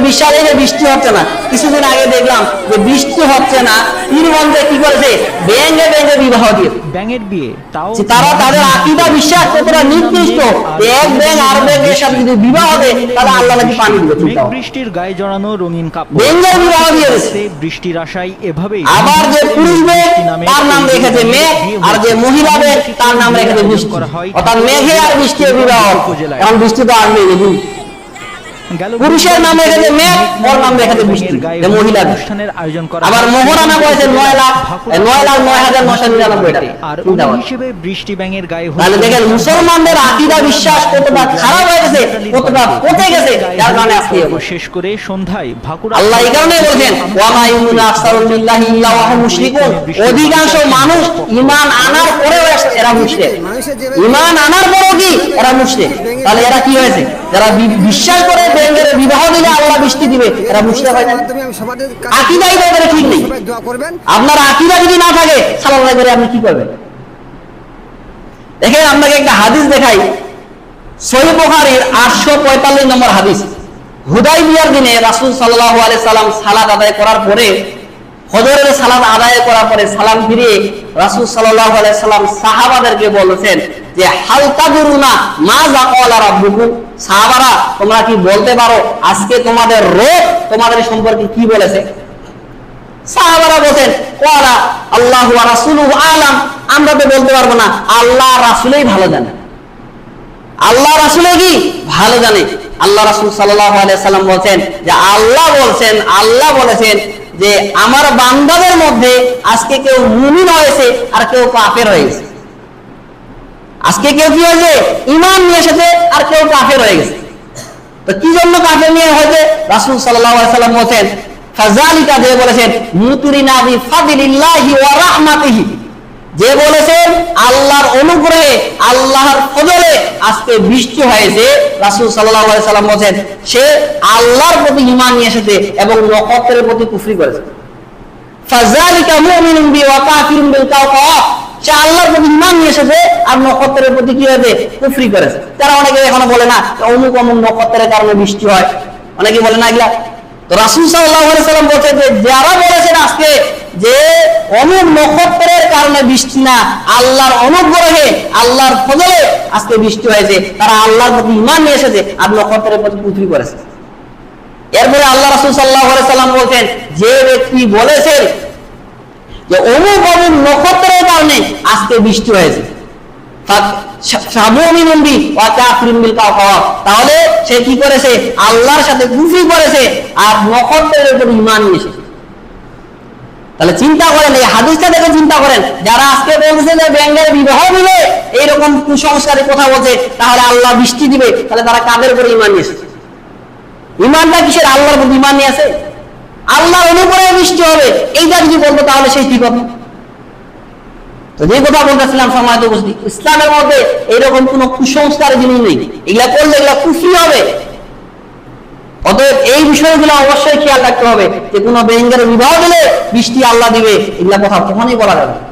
বিশ্বাস এই যে বৃষ্টি হচ্ছে না, কিছুদিন আগে দেখলাম যে বৃষ্টি হচ্ছে না, পীরগঞ্জে কি করেছে, ব্যাঙে ব্যাঙে বিবাহ দিয়ে ব্যাঙের বিয়ে, তাও তারা তাদের আকীদা বিশ্বাস কতটা নির্দিষ্ট, এক ব্যাঙ আর ব্যাঙের সাথে যদি বিবাহ দেয় তাহলে আল্লাহ নাকি পানি দিবে। মেঘ বৃষ্টির গায়ে জড়ানো রঙিন কাপড়, ব্যাঙের বিবাহ দিয়েছে। বৃষ্টির আশায় এভাবেই আবার যে পুরুষ ব্যাঙ তার নাম রেখেছে মেঘ, আর যে মহিলা ব্যাঙ তার নাম রেখেছে বৃষ্টি। অর্থাৎ মেঘে আর বৃষ্টির বিবাহ। এখন বৃষ্টি তো আসবে দেখুন, পুরুষের নাম রেখেছে মেঘ, ওর নাম রেখেছে বৃষ্টি, মহিলা অনুষ্ঠানের আয়োজন করা। আবার মোহরানা বলেছে 9,09,999 টাকা। আর হিসেবে বৃষ্টি ব্যাঙের গায়ে, তাহলে দেখেন মুসলমানদের আকীদা বিশ্বাস কতটা খারাপ হয়ে গেছে, কতটা পচে গেছে, যার কারণে আজকে শেষ করে সন্ধ্যায় ভাকুড়া আল্লাহ এই কারণে বলেছেন ওয়া মা ইউমিনু আকসারুহুম বিল্লাহি ইল্লা ওয়া হুম মুশরিকুন। অধিকাংশ মানুষ ঈমান আনার পরেও এরা মুশরিক, ঈমান আনার পরেও কি এরা মুশরিক। তাহলে এরা কি হয়েছে, যারা বিশ্বাস করে ব্যাঙের বিবাহ দিলে আল্লাহ বৃষ্টি দিবে, এরা মুশরিক হয় না। আকীদাই তো এদের ঠিক নেই। আপনার আকীদা যদি না থাকে সালাম করে আপনি কি করবেন? দেখেন আপনাকে একটা হাদিস দেখাই, সহিহ বুখারীর 845 নম্বর হাদিস। হুদাইবিয়ার দিনে রাসূল সাল্লাল্লাহু আলাইহি সাল্লাম সালাত আদায় করার পরে, ফজরের সালাত আদায় করার পরে সালাম ফিরিয়ে রাসূল সাল্লাল্লাহু আলাইহি সাল্লাম সাহাবাদেরকে বলেছেন যে হাল তাদরুনা মাযা ক্বালা রাব্বুকুম, সাহাবারা তোমরা কি বলতে পারো আজকে তোমাদের রব তোমাদের সম্পর্কে কি বলেছে? সাহাবারা বলেন ক্বালা আল্লাহু ওয়া রাসূলুহু আলাম, আমরা তো বলতে পারবো না, আল্লাহ রাসূলই ভালো জানে। আল্লাহ রাসূলই কি ভালো জানে। আল্লাহ রাসূল সাল্লাল্লাহু আলাইহি সাল্লাম বলেন যে আল্লাহ বলেছেন যে আমার বান্দাদের মধ্যে আজকে কেউ মুমিন হয়েছে আর কেউ কাফের হয়েছে। আজকে কেউ কি হয়েছে, ঈমান নিয়ে এসেছে, আর কেউ কাফের হয়ে গেছে। তো কি জন্য কাফের নিয়ে হয়েছে? রাসূল সাল্লাল্লাহু আলাইহি সাল্লাম বলেন ফাযালিকা, যে বলেছেন মুতিরিনা বি ফাদলিল্লাহি ওয়া রাহমাতিহি, যে বলেছেন আল্লাহর অনুগ্রহে আল্লাহর ফজলে আজকে বৃষ্টি হয়েছে। রাসূল সাল্লাল্লাহু আলাইহি সাল্লাম বলেন সে আল্লাহর প্রতি ঈমান নিয়ে এসেছে এবং নক্ষত্রের প্রতি কুফরি করেছে। ফাযালিকা মুমিনুন বি ওয়া কাফিরুন বিল কাওকাব, সে আল্লাহর প্রতি ঈমান নিয়ে এসেছে আর নক্ষত্রের প্রতি কি হয়েছে, কুফরি করেছে। তারা অনেকে এখনো বলে না অমুক অমুক নক্ষত্রের কারণে বৃষ্টি হয়, অনেকে বলে না এগুলা। তো রাসূল সাল্লাল্লাহু আলাইহি সাল্লাম বলেছেন যে যারা বলেছেন আজকে যে অমুক নক্ষত্রের কারণে বৃষ্টি না, আল্লাহর অনুগ্রহে আল্লাহর ফজলে আজকে বৃষ্টি হয়েছে, তারা আল্লাহর প্রতি ঈমান নিয়ে এসেছে আর নক্ষত্রের প্রতি কুফরি করেছে। এরপরে আল্লাহ রাসূল সাল্লাল্লাহু আলাইহি সাল্লাম বলেছেন যে ব্যক্তি বলেছেন যে অমুক অমুক নক্ষত্রের কারণে আজকে বৃষ্টি হয়েছে, তাহলে সে কি করেছে, আল্লাহর সাথে কুফরি করেছে আর নক্ষত্রের উপর ঈমান নিয়ে এসেছে। তাহলে চিন্তা করেন, এই হাদিসটা দেখে চিন্তা করেন, যারা আজকে বলছে যে ব্যাঙের বিবাহ দিলে এইরকম কুসংস্কারের কথা বলছে তাহলে আল্লাহ বৃষ্টি দিবে, তাহলে তারা কাদের উপর ঈমান নিয়ে এসেছে? ঈমানটা কিসের? আল্লাহর উপর ঈমান নিয়ে আসে, আল্লাহর অনুগ্রহে বৃষ্টি হবে, এইটা যদি বলতো তাহলে সেই ঠিক হবে। তো যে কথা বলতেছিলাম সম্মানিত উপস্থিতি, ইসলামের মধ্যে এইরকম কোন কুসংস্কার জিনিস নেই, এগুলা করলে এগুলা কুফরি হবে। অতএব এই বিষয়গুলো অবশ্যই খেয়াল রাখতে হবে যে কোন ব্যাঙের বিবাহ দিলে বৃষ্টি আল্লাহ দিবে, এগুলা কথা কখনোই বলা যাবে না।